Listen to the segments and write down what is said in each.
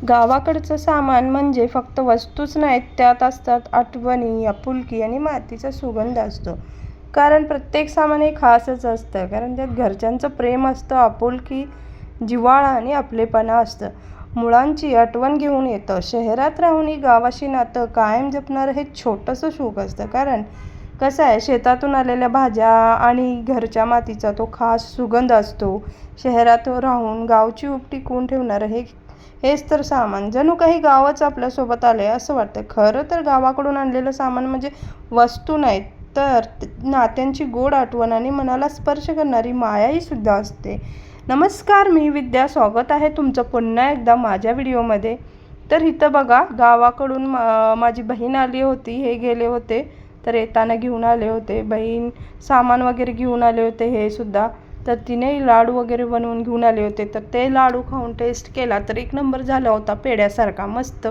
गावाकडचं सामान म्हणजे फक्त वस्तूच नाहीत, त्यात असतात आठवणी, आपुलकी आणि मातीचा सुगंध असतो. कारण प्रत्येक सामान हे खासच असतं, कारण त्यात घरच्यांचं प्रेम असतं, आपुलकी, जिव्हाळा आणि आपलेपणा असतं. मुळांची आठवण घेऊन येतं. शहरात राहूनही गावाशी नातं कायम जपणारं हे छोटंसं सुख असतं. कारण कसं आहे, शेतातून आलेल्या भाज्या आणि घरच्या मातीचा तो खास सुगंध असतो. शहरात राहून गावची ऊब टिकवून ठेवणारं हेच तर सामान. जणू काही गावच आपल्यासोबत आले असं वाटतं. खरं तर गावाकडून आणलेलं सामान म्हणजे वस्तू नाहीत, तर नात्यांची गोड आठवण आणि मनाला स्पर्श करणारी मायाही सुद्धा असते. नमस्कार, मी विद्या. स्वागत आहे तुमचं पुन्हा एकदा माझ्या व्हिडिओमध्ये. तर इथं बघा, गावाकडून माझी बहीण आली होती. हे गेले होते, तर येताना घेऊन आले होते. बहीण सामान वगैरे घेऊन आले होते हे सुद्धा. तर तिने लाडू वगैरे बनवून घेऊन आले होते. तर ते लाडू खाऊन टेस्ट केला तर एक नंबर झाला होता, पेढ्यासारखा मस्त.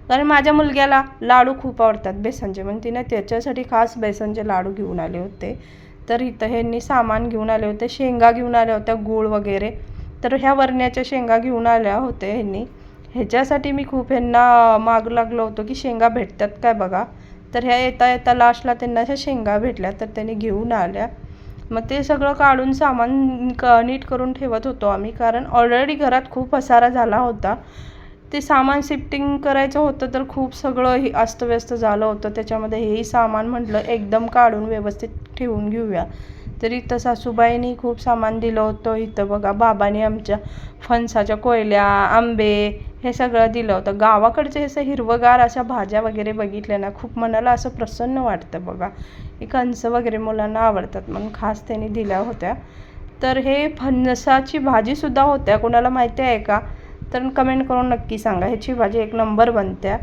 कारण माझ्या मुलग्याला लाडू खूप आवडतात बेसनचे, म्हणून तिने त्याच्यासाठी खास बेसनचे लाडू घेऊन आले होते. तर इथं ह्यांनी सामान घेऊन आले होते, शेंगा घेऊन आल्या होत्या, गूळ वगैरे. तर ह्या वरण्याच्या शेंगा घेऊन आल्या होत्या ह्यांनी. ह्याच्यासाठी मी खूप ह्यांना माग लागलो होतो की शेंगा भेटतात काय बघा. तर ह्या येता येता लास्टला त्यांना अशा शेंगा भेटल्या, तर त्यांनी घेऊन आल्या. मग ते सगळं काढून सामान नीट करून ठेवत होतो आम्ही, कारण ऑलरेडी घरात खूप पसारा झाला होता. ते सामान शिफ्टिंग करायचं होतं, तर खूप सगळं अस्तव्यस्त झालं होतं. त्याच्यामध्ये हेही सामान म्हटलं एकदम काढून व्यवस्थित ठेवून घेऊया. तर इथं सासूबाईंनी खूप सामान दिलं होतं. इथं बघा, बाबांनी आमच्या फणसाच्या कोयल्या, आंबे हे सगळं दिलं होतं. गावाकडचे असं हिरवगार अशा भाज्या वगैरे बघितल्या ना, खूप मनाला असं प्रसन्न वाटतं बघा. हे कणस वगैरे मुलांना आवडतात म्हणून खास त्यांनी दिल्या होत्या. तर हे फणसाची भाजीसुद्धा होत्या. कोणाला माहिती आहे का, तर कमेंट करून नक्की सांगा. ह्याची भाजी एक नंबर बनत्या.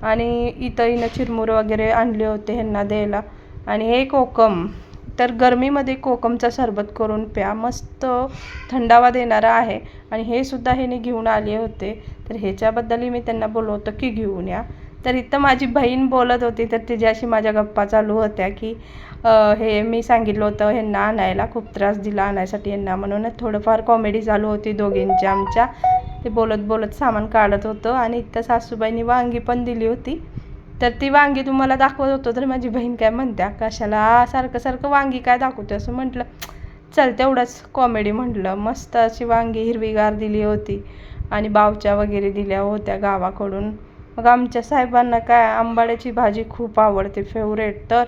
आणि इथं हिनं चिरमुरं वगैरे आणले होते ह्यांना द्यायला. आणि हे कोकम, तर गरमीमध्ये कोकमचा सरबत करून प्या, मस्त थंडावा देणारा आहे. आणि हे सुद्धा ह्याने घेऊन आले होते. तर ह्याच्याबद्दलही मी त्यांना बोललो होतं की घेऊन या. तर इथं माझी बहीण बोलत होती, तर तिच्याशी माझ्या गप्पा चालू होत्या की हे मी सांगितलं होतं ह्यांना आणायला, खूप त्रास दिला आणायसाठी ह्यांना, म्हणूनच थोडंफार कॉमेडी चालू होती दोघींची आमच्या. ते बोलत बोलत सामान काढत होतं. आणि इथं सासूबाईंनी वांगी पण दिली होती. तर ती वांगी तुम्हाला दाखवत होतो, तर माझी बहीण काय म्हणत्या, कशाला सारखं सारखं वांगी काय दाखवते, असं म्हटलं. चल तेवढंच कॉमेडी म्हटलं. मस्त अशी वांगी हिरवीगार दिली होती आणि बावच्या वगैरे दिल्या होत्या गावाकडून. मग आमच्या साहेबांना काय आंबाड्याची भाजी खूप आवडते, फेवरेट. तर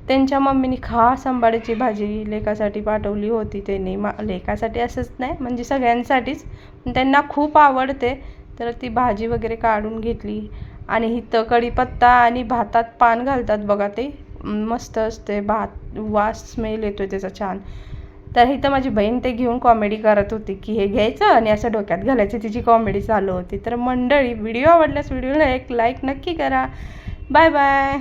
त्यांच्या मम्मीनी खास आंबाड्याची भाजी लेकासाठी पाठवली होती. त्यांनी लेकासाठी असंच नाही, म्हणजे सगळ्यांसाठीच, त्यांना खूप आवडते. तर ती भाजी वगैरे काढून घेतली. आणि इथं कढीपत्ता आणि भातात पान घालतात बघा, ते मस्त असते. भात वास स्मेल येतो त्याचा छान. तर इथं माझी बहीण ते घेऊन कॉमेडी करत होती की हे घ्यायचं आणि असं डोक्यात घालायचं, तिची कॉमेडी चालू होती. तर मंडळी, व्हिडिओ आवडल्यास व्हिडिओला एक लाईक नक्की करा. Bye bye.